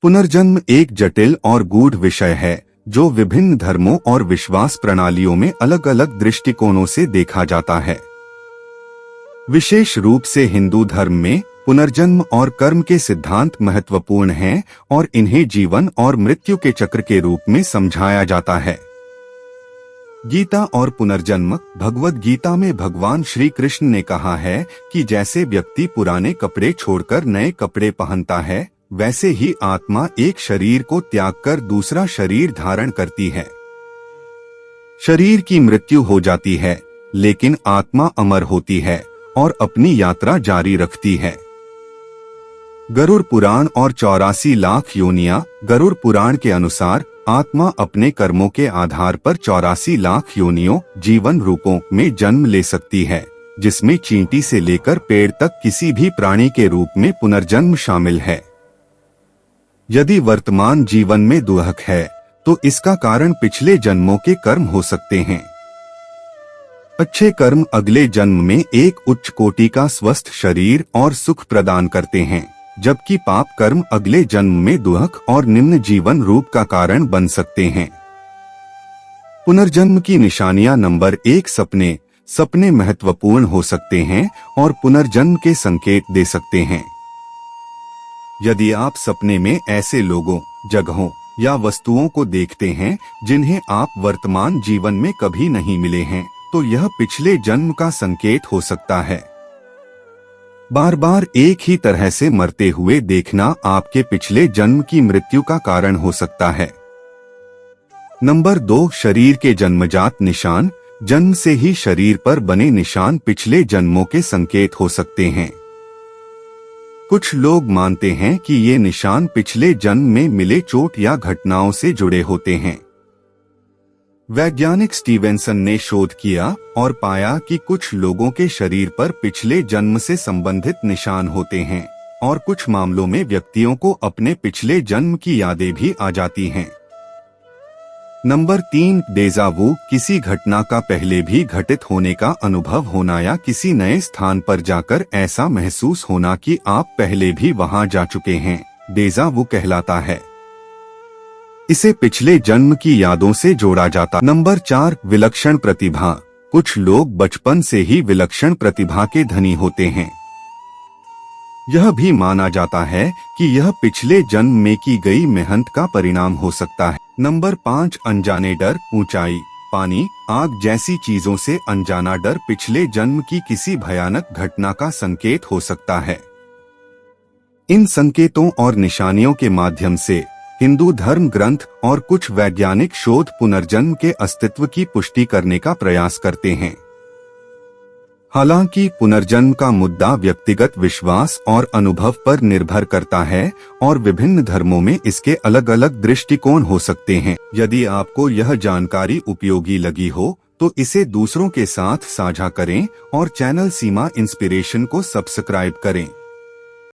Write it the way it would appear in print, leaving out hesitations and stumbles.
पुनर्जन्म एक जटिल और गूढ़ विषय है जो विभिन्न धर्मों और विश्वास प्रणालियों में अलग अलग दृष्टिकोणों से देखा जाता है। विशेष रूप से हिंदू धर्म में पुनर्जन्म और कर्म के सिद्धांत महत्वपूर्ण हैं और इन्हें जीवन और मृत्यु के चक्र के रूप में समझाया जाता है। गीता और पुनर्जन्म। भगवद गीता में भगवान श्री कृष्ण ने कहा है कि जैसे व्यक्ति पुराने कपड़े छोड़कर नए कपड़े पहनता है, वैसे ही आत्मा एक शरीर को त्याग कर दूसरा शरीर धारण करती है। शरीर की मृत्यु हो जाती है, लेकिन आत्मा अमर होती है और अपनी यात्रा जारी रखती है। गरुड़ पुराण और 84 लाख योनियां। गरुड़ पुराण के अनुसार आत्मा अपने कर्मों के आधार पर 84 लाख योनियों जीवन रूपों में जन्म ले सकती है, जिसमें चींटी से लेकर पेड़ तक किसी भी प्राणी के रूप में पुनर्जन्म शामिल है। यदि वर्तमान जीवन में दुख है तो इसका कारण पिछले जन्मों के कर्म हो सकते हैं। अच्छे कर्म अगले जन्म में एक उच्च कोटि का स्वस्थ शरीर और सुख प्रदान करते हैं, जबकि पाप कर्म अगले जन्म में दुख और निम्न जीवन रूप का कारण बन सकते हैं। पुनर्जन्म की निशानियां। नंबर 1, सपने। सपने महत्वपूर्ण हो सकते हैं और पुनर्जन्म के संकेत दे सकते हैं। यदि आप सपने में ऐसे लोगों, जगहों या वस्तुओं को देखते हैं जिन्हें आप वर्तमान जीवन में कभी नहीं मिले हैं, तो यह पिछले जन्म का संकेत हो सकता है। बार बार एक ही तरह से मरते हुए देखना आपके पिछले जन्म की मृत्यु का कारण हो सकता है। नंबर 2, शरीर के जन्मजात निशान। जन्म से ही शरीर पर बने निशान पिछले जन्मों के संकेत हो सकते हैं। कुछ लोग मानते हैं कि ये निशान पिछले जन्म में मिले चोट या घटनाओं से जुड़े होते हैं। वैज्ञानिक स्टीवेंसन ने शोध किया और पाया कि कुछ लोगों के शरीर पर पिछले जन्म से संबंधित निशान होते हैं और कुछ मामलों में व्यक्तियों को अपने पिछले जन्म की यादें भी आ जाती हैं। नंबर 3, डेजा वू। किसी घटना का पहले भी घटित होने का अनुभव होना या किसी नए स्थान पर जाकर ऐसा महसूस होना कि आप पहले भी वहां जा चुके हैं, डेजा वू कहलाता है। इसे पिछले जन्म की यादों से जोड़ा जाता। नंबर 4, विलक्षण प्रतिभा। कुछ लोग बचपन से ही विलक्षण प्रतिभा के धनी होते हैं। यह भी माना जाता है कि यह पिछले जन्म में की गई मेहनत का परिणाम हो सकता है। नंबर 5, अनजाने डर। ऊंचाई, पानी, आग जैसी चीजों से अनजाना डर पिछले जन्म की किसी भयानक घटना का संकेत हो सकता है। इन संकेतों और निशानियों के माध्यम से हिंदू धर्म ग्रंथ और कुछ वैज्ञानिक शोध पुनर्जन्म के अस्तित्व की पुष्टि करने का प्रयास करते हैं। हालांकि पुनर्जन्म का मुद्दा व्यक्तिगत विश्वास और अनुभव पर निर्भर करता है और विभिन्न धर्मों में इसके अलग अलग दृष्टिकोण हो सकते हैं। यदि आपको यह जानकारी उपयोगी लगी हो तो इसे दूसरों के साथ साझा करें और चैनल सीमा इंस्पिरेशन को सब्सक्राइब करें।